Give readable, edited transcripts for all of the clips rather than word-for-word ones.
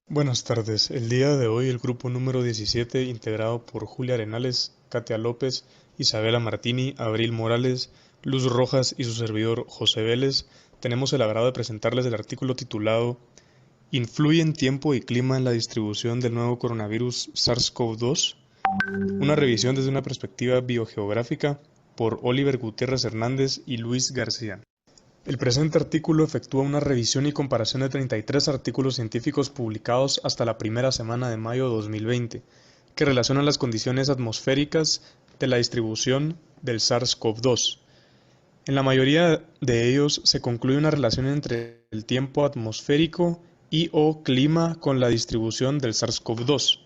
Buenas tardes. El día de hoy el grupo número 17, integrado por Julia Arenales, Katia López, Isabela Martini, Abril Morales, Luz Rojas y su servidor José Vélez, tenemos el agrado de presentarles el artículo titulado ¿Influyen tiempo y clima en la distribución del nuevo coronavirus SARS-CoV-2? Una revisión desde una perspectiva biogeográfica por Oliver Gutiérrez Hernández y Luis García. El presente artículo efectúa una revisión y comparación de 33 artículos científicos publicados hasta la primera semana de mayo de 2020, que relacionan las condiciones atmosféricas de la distribución del SARS-CoV-2. En la mayoría de ellos se concluye una relación entre el tiempo atmosférico y/o clima con la distribución del SARS-CoV-2.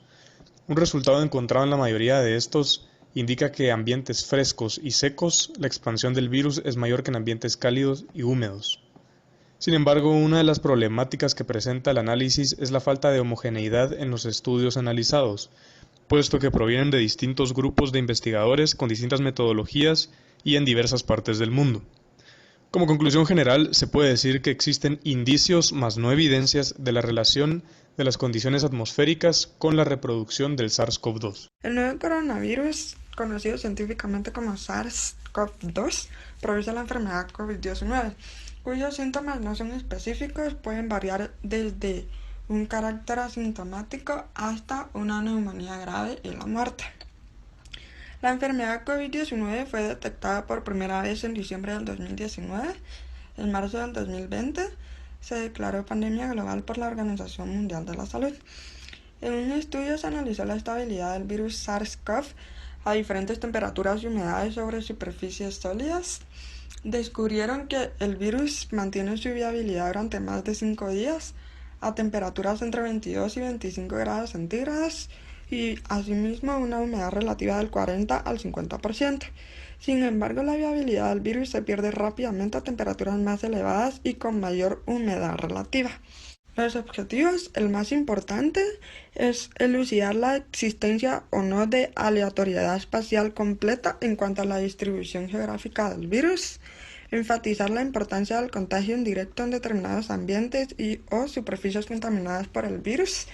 Un resultado encontrado en la mayoría de estos indica que en ambientes frescos y secos la expansión del virus es mayor que en ambientes cálidos y húmedos. Sin embargo, una de las problemáticas que presenta el análisis es la falta de homogeneidad en los estudios analizados, puesto que provienen de distintos grupos de investigadores con distintas metodologías y en diversas partes del mundo. Como conclusión general, se puede decir que existen indicios más no evidencias de la relación de las condiciones atmosféricas con la reproducción del SARS-CoV-2. El nuevo coronavirus, conocido científicamente como SARS-CoV-2, produce la enfermedad COVID-19, cuyos síntomas no son específicos, pueden variar desde un carácter asintomático hasta una neumonía grave y la muerte. La enfermedad COVID-19 fue detectada por primera vez en diciembre del 2019. En marzo del 2020 se declaró pandemia global por la Organización Mundial de la Salud. En un estudio se analizó la estabilidad del virus SARS-CoV a diferentes temperaturas y humedades sobre superficies sólidas. Descubrieron que el virus mantiene su viabilidad durante más de 5 días a temperaturas entre 22 y 25 grados centígrados y asimismo una humedad relativa del 40 al 50%. Sin embargo, la viabilidad del virus se pierde rápidamente a temperaturas más elevadas y con mayor humedad relativa. Los objetivos, el más importante, es elucidar la existencia o no de aleatoriedad espacial completa en cuanto a la distribución geográfica del virus, enfatizar la importancia del contagio indirecto en determinados ambientes y/o superficies contaminadas por el virus,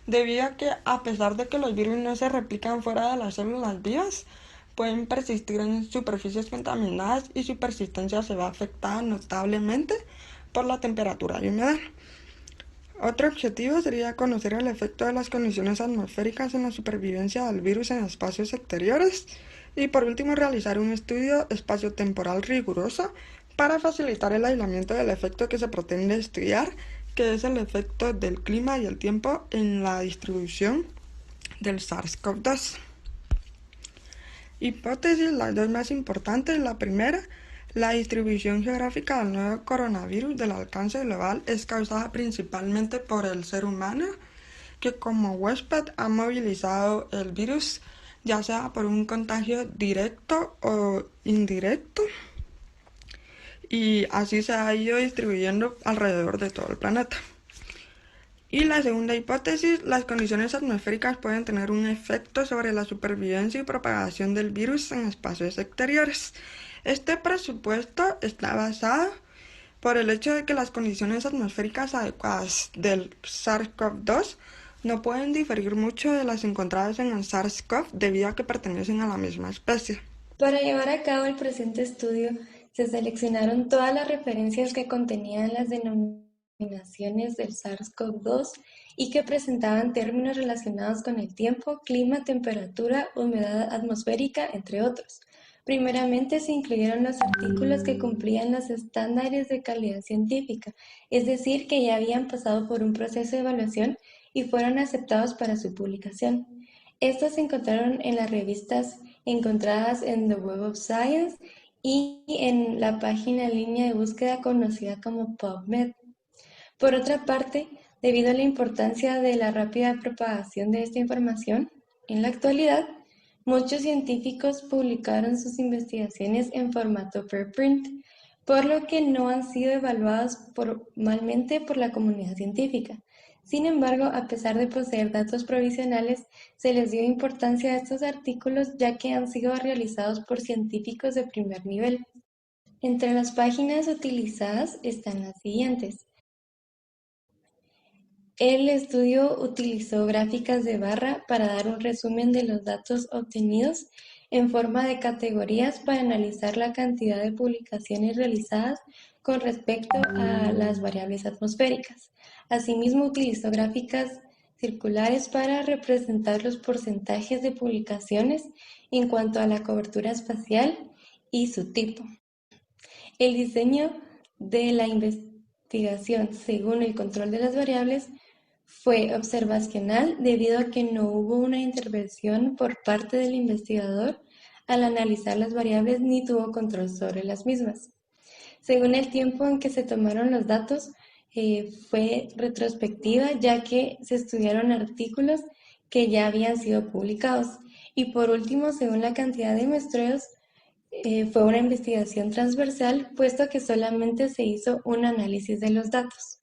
debido a que a pesar de que los virus no se replican fuera de las células vivas, pueden persistir en superficies contaminadas y su persistencia se ve afectada notablemente por la temperatura y humedad. Otro objetivo sería conocer el efecto de las condiciones atmosféricas en la supervivencia del virus en espacios exteriores y por último realizar un estudio espaciotemporal riguroso para facilitar el aislamiento del efecto que se pretende estudiar, que es el efecto del clima y el tiempo en la distribución del SARS-CoV-2. Hipótesis, las dos más importantes. La primera, la distribución geográfica del nuevo coronavirus del alcance global es causada principalmente por el ser humano, que como huésped ha movilizado el virus, ya sea por un contagio directo o indirecto, y así se ha ido distribuyendo alrededor de todo el planeta. Y la segunda hipótesis, las condiciones atmosféricas pueden tener un efecto sobre la supervivencia y propagación del virus en espacios exteriores. Este presupuesto está basado por el hecho de que las condiciones atmosféricas adecuadas del SARS-CoV-2 no pueden diferir mucho de las encontradas en el SARS-CoV debido a que pertenecen a la misma especie. Para llevar a cabo el presente estudio, se seleccionaron todas las referencias que contenían las denominaciones del SARS-CoV-2 y que presentaban términos relacionados con el tiempo, clima, temperatura, humedad atmosférica, entre otros. Primeramente se incluyeron los artículos que cumplían los estándares de calidad científica, es decir, que ya habían pasado por un proceso de evaluación y fueron aceptados para su publicación. Estos se encontraron en las revistas encontradas en The Web of Science y en la página en línea de búsqueda conocida como PubMed. Por otra parte, debido a la importancia de la rápida propagación de esta información, en la actualidad, muchos científicos publicaron sus investigaciones en formato preprint, por lo que no han sido evaluados formalmente por la comunidad científica. Sin embargo, a pesar de poseer datos provisionales, se les dio importancia a estos artículos ya que han sido realizados por científicos de primer nivel. Entre las páginas utilizadas están las siguientes: El estudio utilizó gráficas de barra para dar un resumen de los datos obtenidos en forma de categorías para analizar la cantidad de publicaciones realizadas con respecto a las variables atmosféricas. Asimismo, utilizó gráficas circulares para representar los porcentajes de publicaciones en cuanto a la cobertura espacial y su tipo. El diseño de la investigación según el control de las variables fue observacional debido a que no hubo una intervención por parte del investigador al analizar las variables ni tuvo control sobre las mismas. Según el tiempo en que se tomaron los datos, fue retrospectiva, ya que se estudiaron artículos que ya habían sido publicados. Y por último, según la cantidad de muestreos, fue una investigación transversal, puesto que solamente se hizo un análisis de los datos.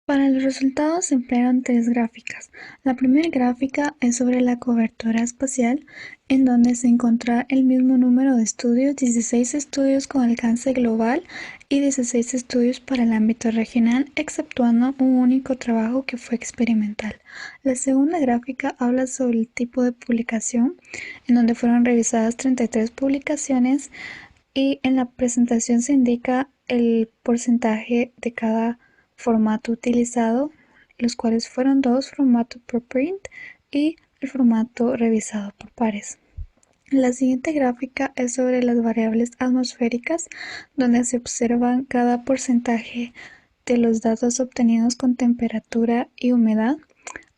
Para los resultados se emplearon tres gráficas. La primera gráfica es sobre la cobertura espacial, en donde se encontrará el mismo número de estudios, 16 estudios con alcance global y 16 estudios para el ámbito regional, exceptuando un único trabajo que fue experimental. La segunda gráfica habla sobre el tipo de publicación, en donde fueron revisadas 33 publicaciones y en la presentación se indica el porcentaje de cada formato utilizado, los cuales fueron dos: formato preprint y el formato revisado por pares. La siguiente gráfica es sobre las variables atmosféricas, donde se observan cada porcentaje de los datos obtenidos con temperatura y humedad.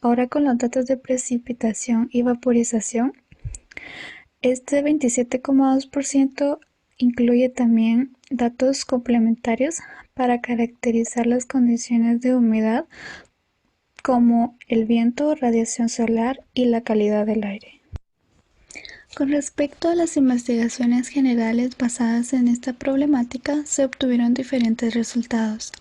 Ahora con los datos de precipitación y vaporización, este 27,2% incluye también datos complementarios para caracterizar las condiciones de humedad, como el viento, radiación solar y la calidad del aire. Con respecto a las investigaciones generales basadas en esta problemática, se obtuvieron diferentes resultados.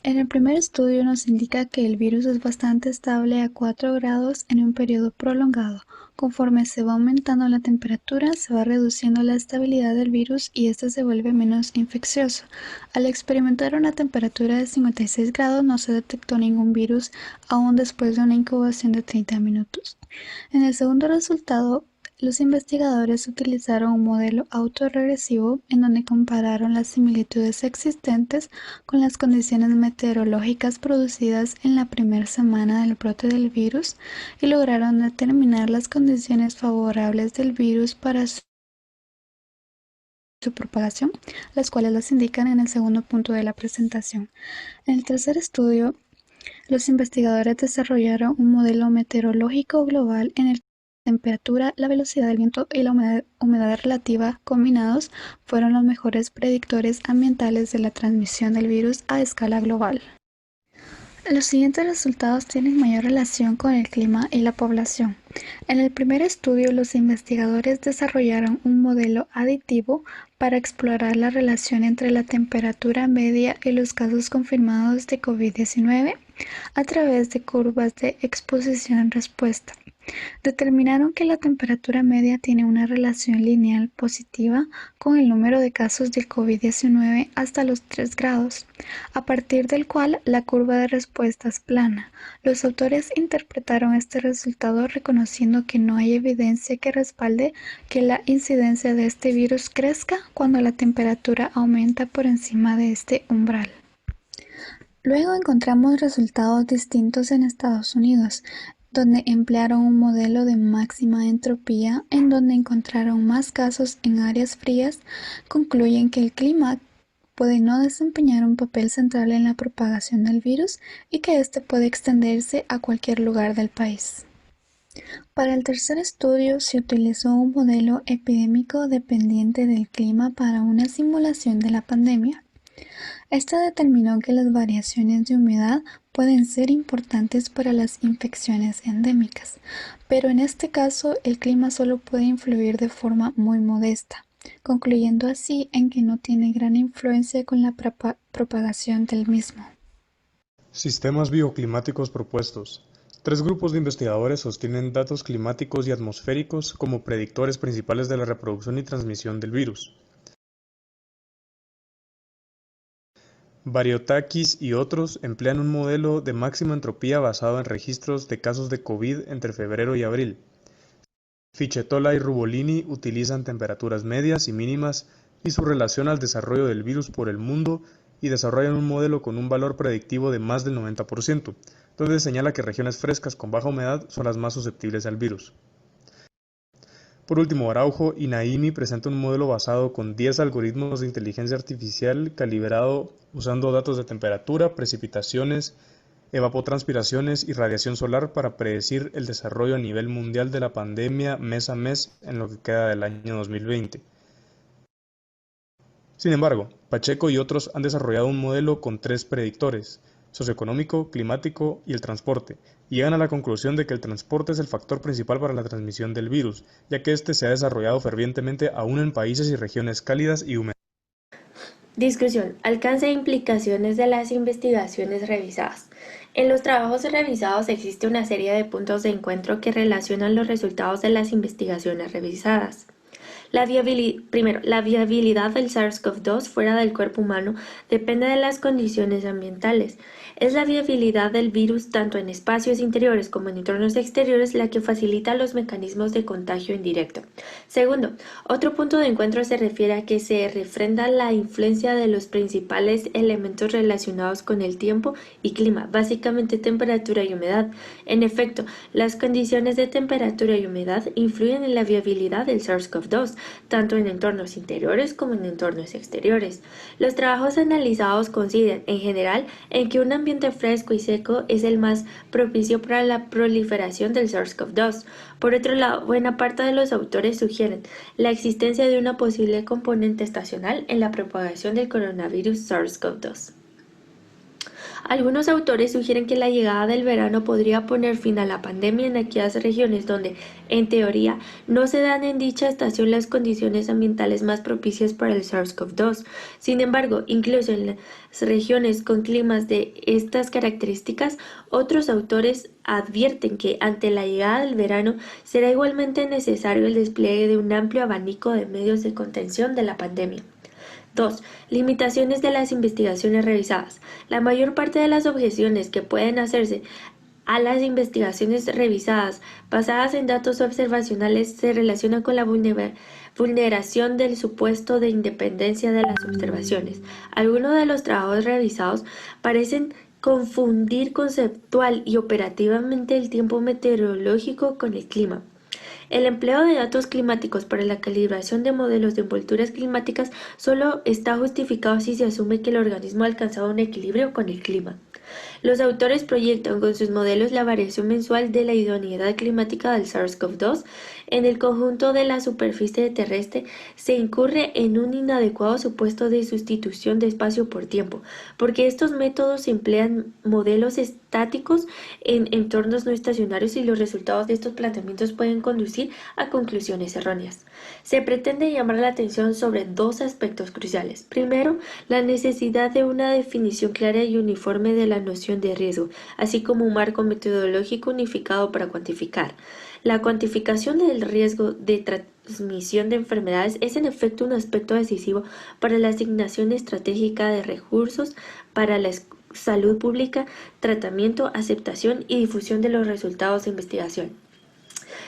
En el primer estudio nos indica que el virus es bastante estable a 4 grados en un periodo prolongado. Conforme se va aumentando la temperatura, se va reduciendo la estabilidad del virus y este se vuelve menos infeccioso. Al experimentar una temperatura de 56 grados no se detectó ningún virus aún después de una incubación de 30 minutos. En el segundo resultado, los investigadores utilizaron un modelo autorregresivo en donde compararon las similitudes existentes con las condiciones meteorológicas producidas en la primera semana del brote del virus y lograron determinar las condiciones favorables del virus para su propagación, las cuales las indican en el segundo punto de la presentación. En el tercer estudio, los investigadores desarrollaron un modelo meteorológico global en el temperatura, la velocidad del viento y la humedad relativa combinados fueron los mejores predictores ambientales de la transmisión del virus a escala global. Los siguientes resultados tienen mayor relación con el clima y la población. En el primer estudio, los investigadores desarrollaron un modelo aditivo para explorar la relación entre la temperatura media y los casos confirmados de COVID-19 a través de curvas de exposición-respuesta. Determinaron que la temperatura media tiene una relación lineal positiva con el número de casos de COVID-19 hasta los 3 grados, a partir del cual la curva de respuesta es plana. Los autores interpretaron este resultado reconociendo que no hay evidencia que respalde que la incidencia de este virus crezca cuando la temperatura aumenta por encima de este umbral. Luego encontramos resultados distintos en Estados Unidos, donde emplearon un modelo de máxima entropía en donde encontraron más casos en áreas frías. Concluyen que el clima puede no desempeñar un papel central en la propagación del virus y que éste puede extenderse a cualquier lugar del país. Para el tercer estudio se utilizó un modelo epidémico dependiente del clima para una simulación de la pandemia. Esta determinó que las variaciones de humedad pueden ser importantes para las infecciones endémicas, pero en este caso el clima solo puede influir de forma muy modesta, concluyendo así en que no tiene gran influencia con la propagación del mismo. Sistemas bioclimáticos propuestos. 3 grupos de investigadores sostienen datos climáticos y atmosféricos como predictores principales de la reproducción y transmisión del virus. Variotakis y otros emplean un modelo de máxima entropía basado en registros de casos de COVID entre febrero y abril. Fichettola y Rubolini utilizan temperaturas medias y mínimas y su relación al desarrollo del virus por el mundo y desarrollan un modelo con un valor predictivo de más del 90%, donde señala que regiones frescas con baja humedad son las más susceptibles al virus. Por último, Araujo y Naimi presentan un modelo basado con 10 algoritmos de inteligencia artificial calibrado usando datos de temperatura, precipitaciones, evapotranspiraciones y radiación solar para predecir el desarrollo a nivel mundial de la pandemia mes a mes en lo que queda del año 2020. Sin embargo, Pacheco y otros han desarrollado un modelo con 3 predictores: socioeconómico, climático y el transporte, y llegan a la conclusión de que el transporte es el factor principal para la transmisión del virus, ya que este se ha desarrollado fervientemente aún en países y regiones cálidas y húmedas. Discusión: alcance e implicaciones de las investigaciones revisadas. En los trabajos revisados existe una serie de puntos de encuentro que relacionan los resultados de las investigaciones revisadas. Primero, la viabilidad del SARS-CoV-2 fuera del cuerpo humano depende de las condiciones ambientales. Es la viabilidad del virus tanto en espacios interiores como en entornos exteriores la que facilita los mecanismos de contagio indirecto. Segundo, otro punto de encuentro se refiere a que se refrenda la influencia de los principales elementos relacionados con el tiempo y clima, básicamente temperatura y humedad. En efecto, las condiciones de temperatura y humedad influyen en la viabilidad del SARS-CoV-2, tanto en entornos interiores como en entornos exteriores. Los trabajos analizados coinciden, en general, en que un ambiente fresco y seco es el más propicio para la proliferación del SARS-CoV-2. Por otro lado, buena parte de los autores sugieren la existencia de una posible componente estacional en la propagación del coronavirus SARS-CoV-2. Algunos autores sugieren que la llegada del verano podría poner fin a la pandemia en aquellas regiones donde, en teoría, no se dan en dicha estación las condiciones ambientales más propicias para el SARS-CoV-2. Sin embargo, incluso en las regiones con climas de estas características, otros autores advierten que, ante la llegada del verano, será igualmente necesario el despliegue de un amplio abanico de medios de contención de la pandemia. 2. Limitaciones de las investigaciones revisadas. La mayor parte de las objeciones que pueden hacerse a las investigaciones revisadas basadas en datos observacionales se relacionan con la vulneración del supuesto de independencia de las observaciones. Algunos de los trabajos revisados parecen confundir conceptual y operativamente el tiempo meteorológico con el clima. El empleo de datos climáticos para la calibración de modelos de envolturas climáticas solo está justificado si se asume que el organismo ha alcanzado un equilibrio con el clima. Los autores proyectan con sus modelos la variación mensual de la idoneidad climática del SARS-CoV-2 en el conjunto de la superficie terrestre. Se incurre en un inadecuado supuesto de sustitución de espacio por tiempo, porque estos métodos emplean modelos estáticos en entornos no estacionarios y los resultados de estos planteamientos pueden conducir a conclusiones erróneas. Se pretende llamar la atención sobre dos aspectos cruciales. Primero, la necesidad de una definición clara y uniforme de la noción de riesgo, así como un marco metodológico unificado para cuantificar. La cuantificación del riesgo de transmisión de enfermedades es en efecto un aspecto decisivo para la asignación estratégica de recursos para la salud pública, tratamiento, aceptación y difusión de los resultados de investigación.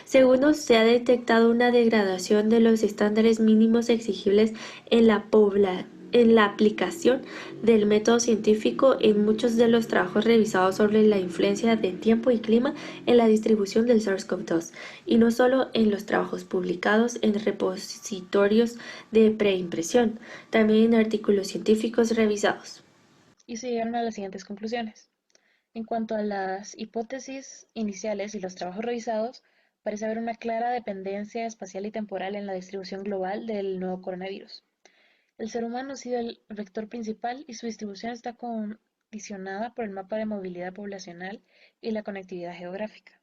Segundo, se ha detectado una degradación de los estándares mínimos exigibles en la aplicación del método científico en muchos de los trabajos revisados sobre la influencia de tiempo y clima en la distribución del SARS-CoV-2, y no solo en los trabajos publicados en repositorios de preimpresión, también en artículos científicos revisados. Y se llegaron a las siguientes conclusiones. En cuanto a las hipótesis iniciales y los trabajos revisados, parece haber una clara dependencia espacial y temporal en la distribución global del nuevo coronavirus. El ser humano ha sido el vector principal y su distribución está condicionada por el mapa de movilidad poblacional y la conectividad geográfica.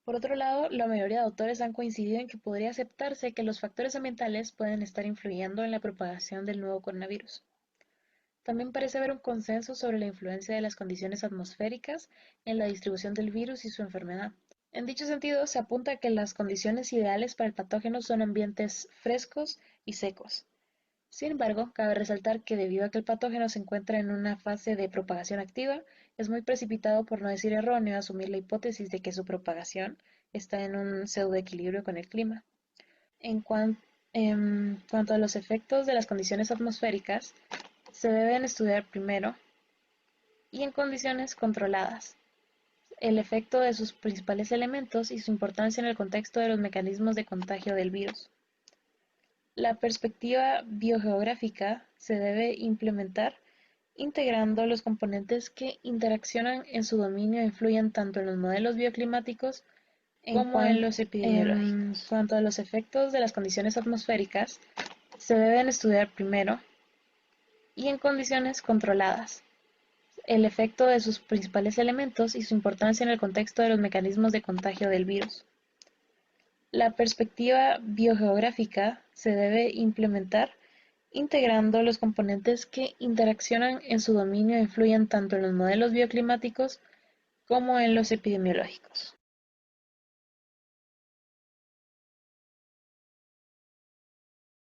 Por otro lado, la mayoría de autores han coincidido en que podría aceptarse que los factores ambientales pueden estar influyendo en la propagación del nuevo coronavirus. También parece haber un consenso sobre la influencia de las condiciones atmosféricas en la distribución del virus y su enfermedad. En dicho sentido, se apunta a que las condiciones ideales para el patógeno son ambientes frescos y secos. Sin embargo, cabe resaltar que debido a que el patógeno se encuentra en una fase de propagación activa, es muy precipitado, por no decir erróneo, asumir la hipótesis de que su propagación está en un pseudoequilibrio con el clima. En cuanto a los efectos de las condiciones atmosféricas, se deben estudiar primero y en condiciones controladas el efecto de sus principales elementos y su importancia en el contexto de los mecanismos de contagio del virus. La perspectiva biogeográfica se debe implementar integrando los componentes que interaccionan en su dominio e influyen tanto en los modelos bioclimáticos como en los epidemiológicos. En cuanto a los efectos de las condiciones atmosféricas, se deben estudiar primero y en condiciones controladas el efecto de sus principales elementos y su importancia en el contexto de los mecanismos de contagio del virus. La perspectiva biogeográfica se debe implementar integrando los componentes que interaccionan en su dominio e influyen tanto en los modelos bioclimáticos como en los epidemiológicos.